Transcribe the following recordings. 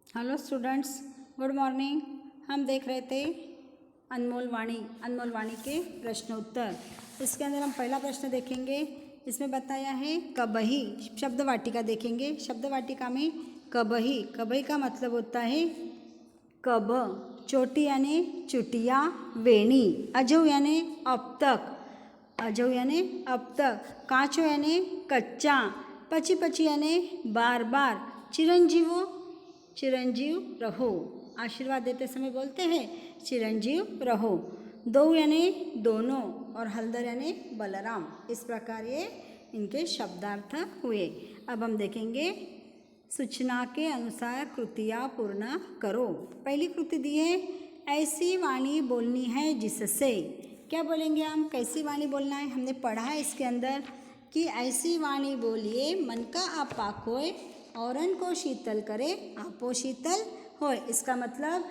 Hello students, good morning. हम देख रहे थे अनमोल वाणी के प्रश्न उत्तर। इसके अंदर हम पहला प्रश्न देखेंगे। इसमें बताया है कबही। शब्द वाटिका देखेंगे। शब्द वाटिका में कबही, कबही का मतलब होता है कब। चोटी यानी चुटिया, वेणी। अजो यानी अब तक, अजो यानी अब तक। कांचो यानी कच्चा। पची पची यानी बार बार। चिरंजीवो, चिरंजीव रहो। आशीर्वाद देते समय बोलते हैं चिरंजीव रहो। दो यानी दोनों और हलदर यानी बलराम। इस प्रकार ये इनके शब्दार्थ हुए। अब हम देखेंगे सूचना के अनुसार कृतियाँ पूर्ण करो। पहली कृति दी है ऐसी वाणी बोलनी है जिससे। क्या बोलेंगे हम? कैसी वाणी बोलना है? हमने पढ़ा है इसके अंदर कि ऐसी वाणी बोलिए मन का आपा खोए, औरन को शीतल करे आपो शीतल होए। इसका मतलब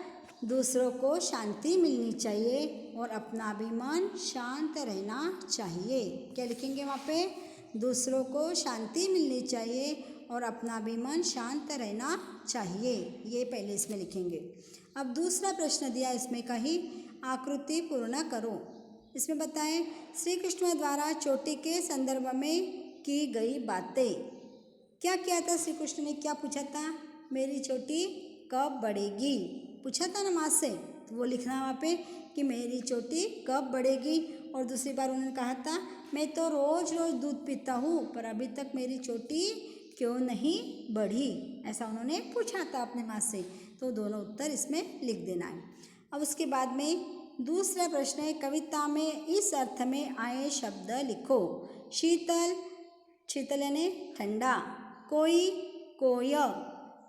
दूसरों को शांति मिलनी चाहिए और अपना भी मन शांत रहना चाहिए। क्या लिखेंगे वहाँ पे? दूसरों को शांति मिलनी चाहिए और अपना भी मन शांत रहना चाहिए। ये पहले इसमें लिखेंगे। अब दूसरा प्रश्न दिया इसमें कही आकृति पूर्ण करो। इसमें बताएं श्री कृष्ण द्वारा चोटी के संदर्भ में की गई बातें। क्या किया था श्री कृष्ण ने? क्या पूछा था? मेरी चोटी कब बढ़ेगी? पूछा था ना माँ से, तो वो लिखना वहाँ पे कि मेरी चोटी कब बढ़ेगी। और दूसरी बार उन्होंने कहा था मैं तो रोज़ रोज़ दूध पीता हूँ पर अभी तक मेरी चोटी क्यों नहीं बढ़ी, ऐसा उन्होंने पूछा था अपने माँ से। तो दोनों उत्तर इसमें लिख देना है। अब उसके बाद में दूसरा प्रश्न है कविता में इस अर्थ में आए शब्द लिखो। शीतल, शीतल यानी ठंडा। कोई, कोय।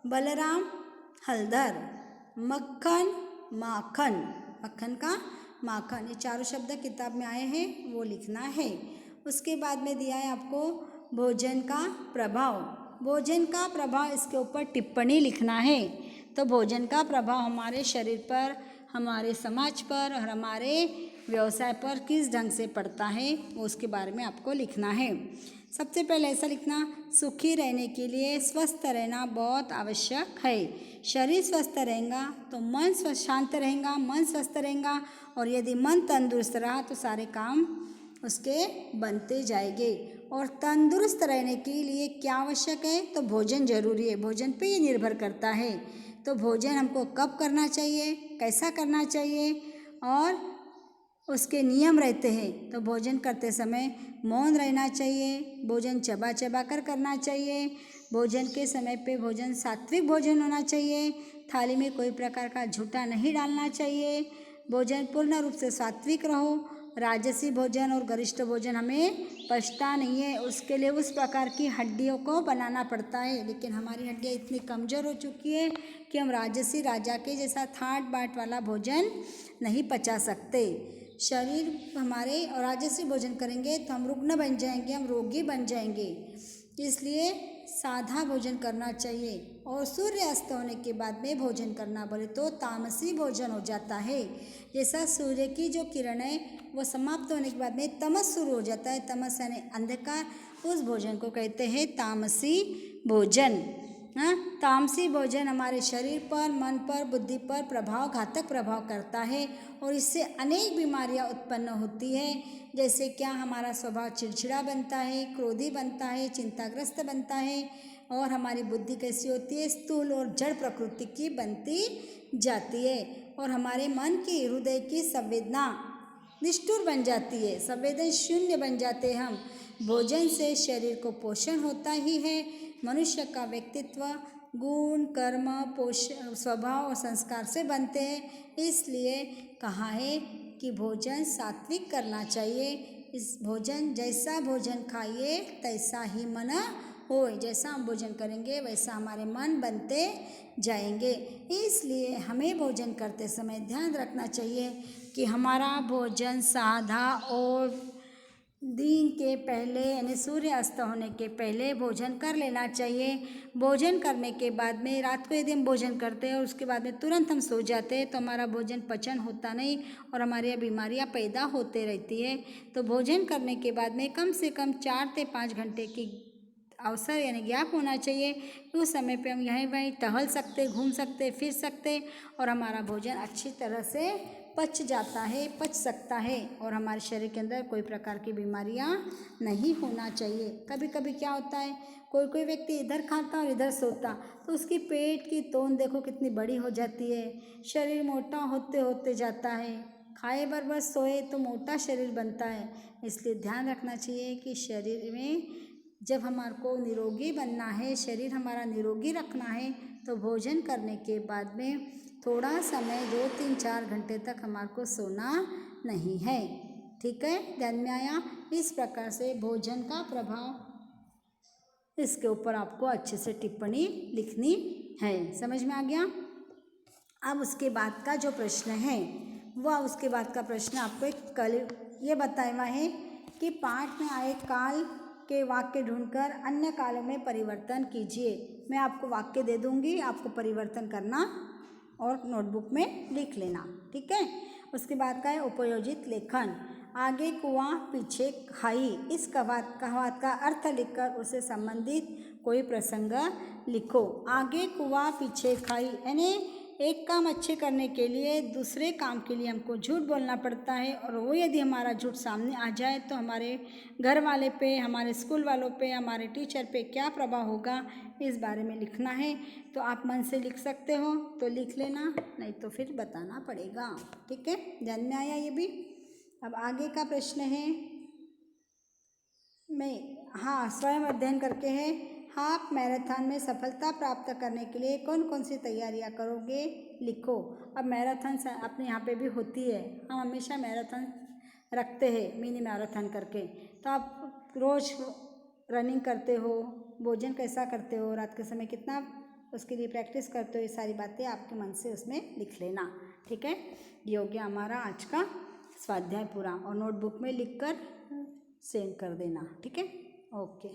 बलराम, हलदर। मक्खन, माखन, मक्खन का माखन। ये चारों शब्द किताब में आए हैं, वो लिखना है। उसके बाद में दिया है आपको भोजन का प्रभाव। भोजन का प्रभाव, इसके ऊपर टिप्पणी लिखना है। तो भोजन का प्रभाव हमारे शरीर पर, हमारे समाज पर और हमारे व्यवसाय पर किस ढंग से पड़ता है वो उसके बारे में आपको लिखना है। सबसे पहले ऐसा लिखना, सुखी रहने के लिए स्वस्थ रहना बहुत आवश्यक है। शरीर स्वस्थ रहेगा तो मन शांत रहेगा, मन स्वस्थ रहेगा और यदि मन तंदुरुस्त रहा तो सारे काम उसके बनते जाएंगे। और तंदुरुस्त रहने के लिए क्या आवश्यक है? तो भोजन जरूरी है। भोजन पे ही निर्भर करता है। तो भोजन हमको कब करना चाहिए, कैसा करना चाहिए और उसके नियम रहते हैं। तो भोजन करते समय मौन रहना चाहिए, भोजन चबा चबा कर करना चाहिए। भोजन के समय पे भोजन सात्विक भोजन होना चाहिए। थाली में कोई प्रकार का झूठा नहीं डालना चाहिए। भोजन पूर्ण रूप से सात्विक रहो। राजसी भोजन और गरिष्ठ भोजन हमें पचता नहीं है, उसके लिए उस प्रकार की हड्डियों को बनाना पड़ता है। लेकिन हमारी हड्डियाँ इतनी कमज़ोर हो चुकी है कि हम राजसी राजा के जैसा ठाट बाट वाला भोजन नहीं पचा सकते। शरीर हमारे और राजसी भोजन करेंगे तो हम रुग्ण बन जाएंगे, हम रोगी बन जाएंगे। इसलिए सादा भोजन करना चाहिए। और सूर्य अस्त होने के बाद में भोजन करना बोले तो तामसी भोजन हो जाता है। जैसा सूर्य की जो किरण है वो समाप्त होने के बाद में तमस शुरू हो जाता है, तमस यानी अंधकार, उस भोजन को कहते हैं तामसी भोजन। हाँ, तामसी भोजन हमारे शरीर पर, मन पर, बुद्धि पर घातक प्रभाव करता है और इससे अनेक बीमारियां उत्पन्न होती है। जैसे क्या हमारा स्वभाव चिड़चिड़ा बनता है, क्रोधी बनता है, चिंताग्रस्त बनता है और हमारी बुद्धि कैसी होती है? स्थूल और जड़ प्रकृति की बनती जाती है और हमारे मन की, हृदय की संवेदना निष्ठुर बन जाती है, संवेदन शून्य बन जाते हैं हम। भोजन से शरीर को पोषण होता ही है। मनुष्य का व्यक्तित्व गुण, कर्म, स्वभाव और संस्कार से बनते हैं। इसलिए कहा है कि भोजन सात्विक करना चाहिए। इस भोजन, जैसा भोजन खाइए तैसा ही मन होए। जैसा हम भोजन करेंगे वैसा हमारे मन बनते जाएंगे। इसलिए हमें भोजन करते समय ध्यान रखना चाहिए कि हमारा भोजन सादा और दिन के पहले यानी सूर्य अस्त होने के पहले भोजन कर लेना चाहिए। भोजन करने के बाद में रात को यदि हम भोजन करते हैं और उसके बाद में तुरंत हम सो जाते हैं तो हमारा भोजन पचन होता नहीं और हमारी बीमारियां पैदा होते रहती है। तो भोजन करने के बाद में कम से कम 4 से 5 घंटे की अवसर यानी गैप होना चाहिए। उस समय पे हम यहीं वहीं टहल सकते, घूम सकते, फिर सकते और हमारा भोजन अच्छी तरह से पच जाता है, पच सकता है और हमारे शरीर के अंदर कोई प्रकार की बीमारियां नहीं होना चाहिए। कभी कभी क्या होता है, कोई कोई व्यक्ति इधर खाता और इधर सोता, तो उसकी पेट की तोंद देखो कितनी बड़ी हो जाती है, शरीर मोटा होते होते जाता है। खाए बराबर सोए तो मोटा शरीर बनता है। इसलिए ध्यान रखना चाहिए कि शरीर में जब हमारे को निरोगी बनना है, शरीर हमारा निरोगी रखना है, तो भोजन करने के बाद में थोड़ा समय 2-3-4 घंटे तक हमारे को सोना नहीं है। ठीक है, ध्यान में आया। इस प्रकार से भोजन का प्रभाव, इसके ऊपर आपको अच्छे से टिप्पणी लिखनी है। समझ में आ गया। अब उसके बाद का जो प्रश्न है वह, उसके बाद का प्रश्न आपको एक कल ये बताया हुआ है कि पाठ में आए काल के वाक्य ढूंढकर अन्य कालों में परिवर्तन कीजिए। मैं आपको वाक्य दे दूंगी, आपको परिवर्तन करना और नोटबुक में लिख लेना। ठीक है। उसके बाद का है उपयोजित लेखन। आगे कुआं पीछे खाई, इस कहावत का अर्थ लिखकर उसे संबंधित कोई प्रसंग लिखो। आगे कुआं पीछे खाई यानी एक काम अच्छे करने के लिए दूसरे काम के लिए हमको झूठ बोलना पड़ता है, और वो यदि हमारा झूठ सामने आ जाए तो हमारे घर वाले पे, हमारे स्कूल वालों पे, हमारे टीचर पे क्या प्रभाव होगा, इस बारे में लिखना है। तो आप मन से लिख सकते हो तो लिख लेना, नहीं तो फिर बताना पड़ेगा। ठीक है, ध्यान में आया ये भी। अब आगे का प्रश्न है, स्वयं अध्ययन करके है। हाफ मैराथन में सफलता प्राप्त करने के लिए कौन कौन सी तैयारियां करोगे, लिखो। अब मैराथन अपने यहाँ पे भी होती है, हम हमेशा मैराथन रखते हैं, मिनी मैराथन करके। तो आप रोज़ रनिंग करते हो, भोजन कैसा करते हो, रात के समय कितना उसके लिए प्रैक्टिस करते हो, ये सारी बातें आपके मन से उसमें लिख लेना। ठीक है, ये हो गया हमारा आज का स्वाध्याय पूरा, और नोटबुक में लिखकर सेंड कर देना। ठीक है, ओके।